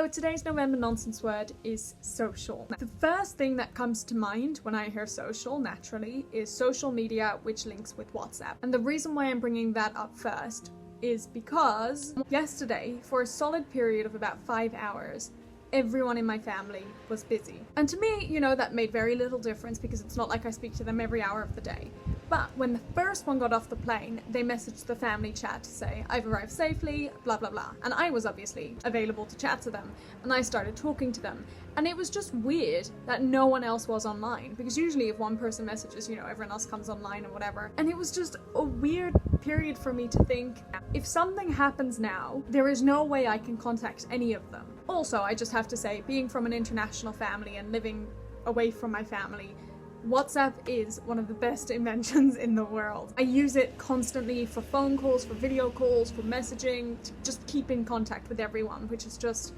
So today's November nonsense word is social. The first thing that comes to mind when I hear social, naturally, is social media, which links with WhatsApp. And the reason why I'm bringing that up first is because yesterday, for a solid period of about 5 hours, everyone in my family was busy. And to me, you know, that made very little difference because it's not like I speak to them every hour of the day. But when the first one got off the plane, they messaged the family chat to say, I've arrived safely, blah, blah, blah. And I was obviously available to chat to them. And I started talking to them. And it was just weird that no one else was online. Because usually if one person messages, you know, everyone else comes online and whatever. And it was just a weird period for me to think, if something happens now, there is no way I can contact any of them. Also, I just have to say, being from an international family and living away from my family, WhatsApp is one of the best inventions in the world. I use it constantly for phone calls, for video calls, for messaging, to just keep in contact with everyone, which is just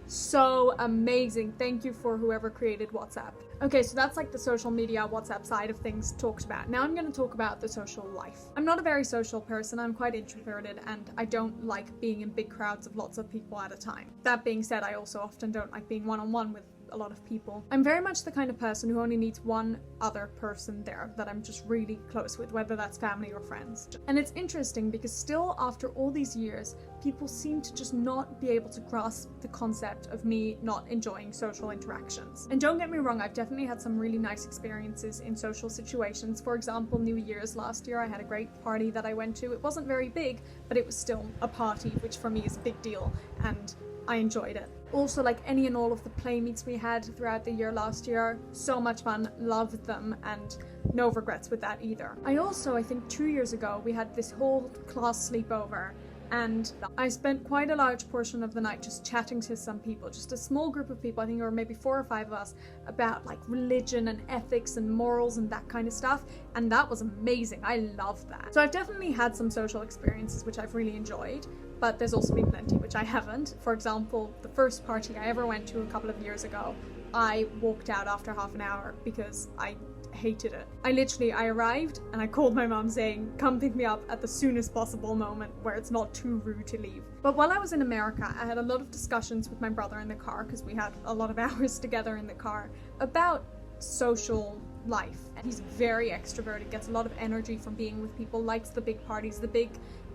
so amazing. Thank you for whoever created WhatsApp. Okay, so that's like the social media WhatsApp side of things talked about. Now I'm going to talk about the social life. I'm not a very social person. I'm quite introverted and I don't like being in big crowds of lots of people at a time. That being said, I also often don't like being one-on-one with a lot of people. I'm very much the kind of person who only needs one other person there that I'm just really close with, whether that's family or friends. And it's interesting because still after all these years, people seem to just not be able to grasp the concept of me not enjoying social interactions. And don't get me wrong, I've definitely had some really nice experiences in social situations. For example, New Year's last year, I had a great party that I went to. It wasn't very big, but it was still a party, which for me is a big deal, and I enjoyed it. Also, like any and all of the play meets we had throughout the year last year, so much fun, loved them, and no regrets with that either. I think 2 years ago, we had this whole class sleepover, and I spent quite a large portion of the night just chatting to some people, just a small group of people, I think there were maybe 4 or 5 of us, about like religion and ethics and morals and that kind of stuff, and that was amazing. I loved that. So I've definitely had some social experiences which I've really enjoyed, but there's also been plenty which I haven't. For example, the first party I ever went to a couple of years ago, I walked out after half an hour because I hated it. I arrived and I called my mom saying, come pick me up at the soonest possible moment where it's not too rude to leave. But while I was in America, I had a lot of discussions with my brother in the car, because we had a lot of hours together in the car, about social life. And he's very extroverted, gets a lot of energy from being with people, likes the big parties, the big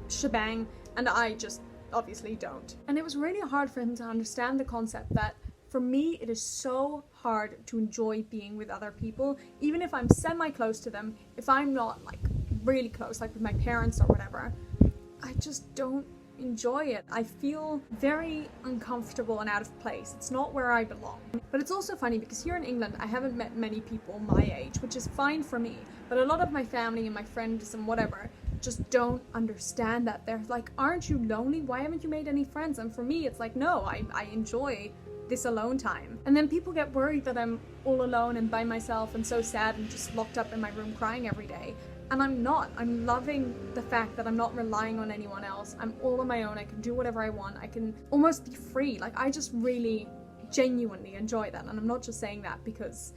shebang, and I just obviously don't. And it was really hard for him to understand the concept that for me, it is so hard to enjoy being with other people, even if I'm semi-close to them. If I'm not like really close, like with my parents or whatever, I just don't enjoy it. I feel very uncomfortable and out of place. It's not where I belong. But it's also funny because here in England, I haven't met many people my age, which is fine for me. But a lot of my family and my friends and whatever just don't understand that. They're like, aren't you lonely? Why haven't you made any friends? And for me, it's like, no, I enjoy this alone time. And then people get worried that I'm all alone and by myself and so sad and just locked up in my room crying every day. And I'm not. I'm loving the fact that I'm not relying on anyone else. I'm all on my own. I can do whatever I want. I can almost be free. Like, I just really genuinely enjoy that. And I'm not just saying that because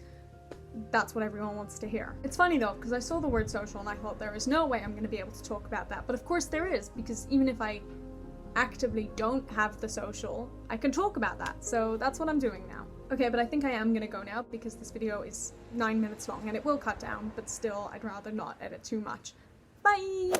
that's what everyone wants to hear. It's funny though, because I saw the word social and I thought there is no way I'm going to be able to talk about that. But of course there is, because even if I actively don't have the social, I can talk about that. So that's what I'm doing now. Okay, but I think I am gonna go now because this video is 9 minutes long and it will cut down, but still I'd rather not edit too much. Bye!